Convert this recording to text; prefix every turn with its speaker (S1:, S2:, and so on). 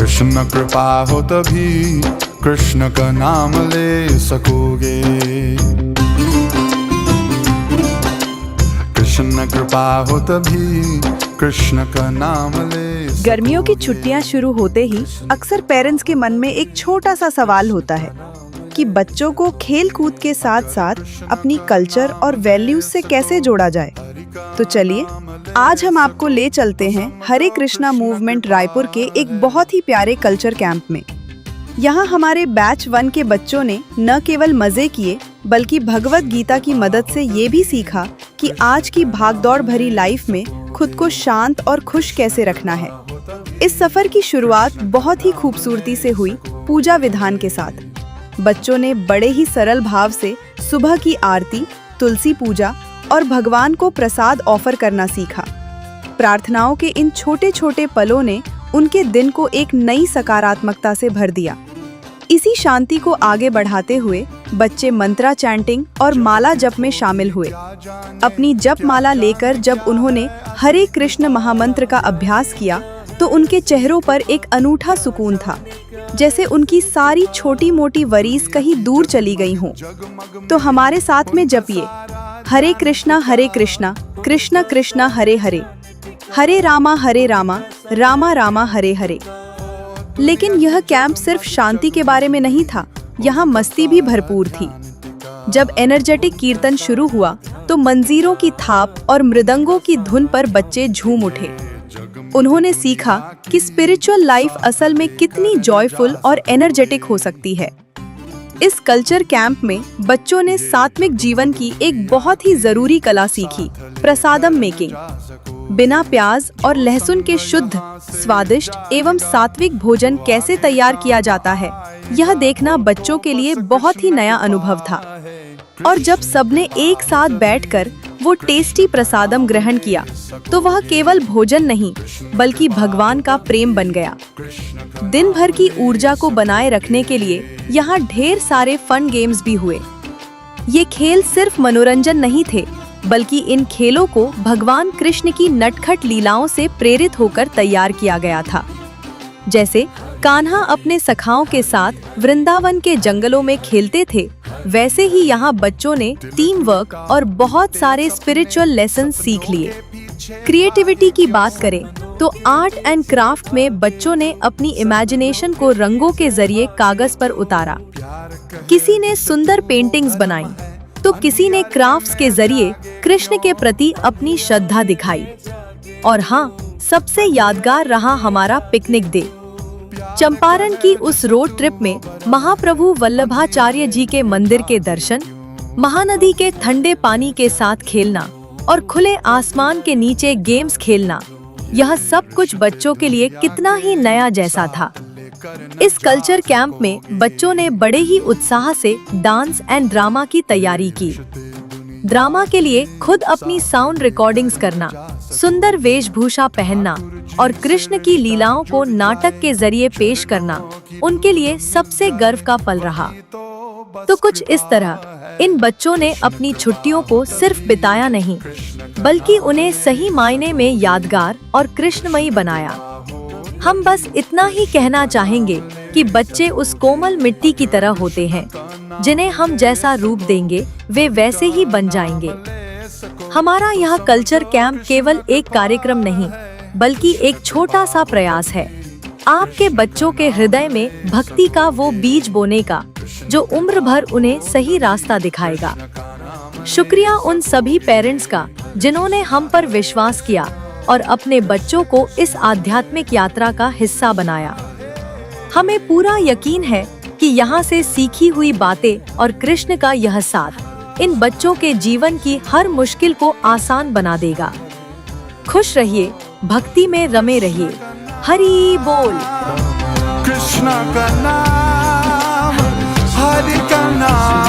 S1: कृष्ण कृपा हो तभी कृष्ण का नाम ले सकोगे। कृष्ण कृपा हो तभी कृष्ण का नाम ले।
S2: गर्मियों की छुट्टियां शुरू होते ही अक्सर पेरेंट्स के मन में एक छोटा सा सवाल होता है कि बच्चों को खेल कूद के साथ साथ अपनी कल्चर और वैल्यूज से कैसे जोड़ा जाए। तो चलिए आज हम आपको ले चलते हैं हरे कृष्णा मूवमेंट रायपुर के एक बहुत ही प्यारे कल्चर कैंप में। यहाँ हमारे बैच 1 के बच्चों ने न केवल मजे किए बल्कि भगवत गीता की मदद से ये भी सीखा कि आज की भागदौड़ भरी लाइफ में खुद को शांत और खुश कैसे रखना है। इस सफर की शुरुआत बहुत ही खूबसूरती से हुई पूजा विधान के साथ। बच्चों ने बड़े ही सरल भाव से सुबह की आरती, तुलसी पूजा और भगवान को प्रसाद ऑफर करना सीखा। प्रार्थनाओं के इन छोटे छोटे पलों ने उनके दिन को एक नई सकारात्मकता से भर दिया। इसी शांति को आगे बढ़ाते हुए बच्चे मंत्रा चैंटिंग और माला जप में शामिल हुए। अपनी जप माला लेकर जब उन्होंने हरे कृष्ण महामंत्र का अभ्यास किया तो उनके चेहरों पर एक अनूठा सुकून था, जैसे उनकी सारी छोटी मोटी वरीज कहीं दूर चली गई हों। तो हमारे साथ में जपिए, हरे कृष्णा कृष्ण कृष्णा हरे हरे, हरे रामा रामा रामा हरे हरे। लेकिन यह कैंप सिर्फ शांति के बारे में नहीं था, यहाँ मस्ती भी भरपूर थी। जब एनर्जेटिक कीर्तन शुरू हुआ तो मंजीरों की थाप और मृदंगों की धुन पर बच्चे झूम उठे। उन्होंने सीखा कि स्पिरिचुअल लाइफ असल में कितनी जॉयफुल और एनर्जेटिक हो सकती है। इस कल्चर कैंप में बच्चों ने सात्विक जीवन की एक बहुत ही जरूरी कला सीखी, प्रसादम मेकिंग। बिना प्याज और लहसुन के शुद्ध, स्वादिष्ट एवं सात्विक भोजन कैसे तैयार किया जाता है, यह देखना बच्चों के लिए बहुत ही नया अनुभव था। और जब सबने एक साथ बैठकर वो टेस्टी प्रसादम ग्रहण किया तो वह केवल भोजन नहीं बल्कि भगवान का प्रेम बन गया। दिन भर की ऊर्जा को बनाए रखने के लिए यहाँ ढेर सारे फन गेम्स भी हुए। ये खेल सिर्फ मनोरंजन नहीं थे बल्कि इन खेलों को भगवान कृष्ण की नटखट लीलाओं से प्रेरित होकर तैयार किया गया था। जैसे कान्हा अपने सखाओं के साथ वृंदावन के जंगलों में खेलते थे, वैसे ही यहाँ बच्चों ने टीम वर्क और बहुत सारे स्पिरिचुअल लेसन सीख लिए। क्रिएटिविटी की बात करें तो आर्ट एंड क्राफ्ट में बच्चों ने अपनी इमेजिनेशन को रंगों के जरिए कागज पर उतारा। किसी ने सुंदर पेंटिंग्स बनाई तो किसी ने क्राफ्ट्स के जरिए कृष्ण के प्रति अपनी श्रद्धा दिखाई। और हाँ, सबसे यादगार रहा हमारा पिकनिक डे। चंपारण की उस रोड ट्रिप में महाप्रभु वल्लभाचार्य जी के मंदिर के दर्शन, महानदी के ठंडे पानी के साथ खेलना और खुले आसमान के नीचे गेम्स खेलना, यह सब कुछ बच्चों के लिए कितना ही नया जैसा था। इस कल्चर कैंप में बच्चों ने बड़े ही उत्साह से डांस एंड ड्रामा की तैयारी की। ड्रामा के लिए खुद अपनी साउंड रिकॉर्डिंग्स करना, सुंदर वेशभूषा पहनना और कृष्ण की लीलाओं को नाटक के जरिए पेश करना उनके लिए सबसे गर्व का पल रहा। तो कुछ इस तरह इन बच्चों ने अपनी छुट्टियों को सिर्फ बिताया नहीं बल्कि उन्हें सही मायने में यादगार और कृष्णमयी बनाया। हम बस इतना ही कहना चाहेंगे कि बच्चे उस कोमल मिट्टी की तरह होते हैं, जिन्हें हम जैसा रूप देंगे वे वैसे ही बन जाएंगे। हमारा यह कल्चर कैंप केवल एक कार्यक्रम नहीं बल्कि एक छोटा सा प्रयास है, आपके बच्चों के हृदय में भक्ति का वो बीज बोने का जो उम्र भर उन्हें सही रास्ता दिखाएगा। शुक्रिया उन सभी पेरेंट्स का जिन्होंने हम पर विश्वास किया और अपने बच्चों को इस आध्यात्मिक यात्रा का हिस्सा बनाया। हमें पूरा यकीन है कि यहाँ से सीखी हुई बातें और कृष्ण का यह साथ इन बच्चों के जीवन की हर मुश्किल को आसान बना देगा। खुश रहिए, भक्ति में रमे रहिए। हरि बोल।
S1: कृष्ण का नाम, हरि का नाम।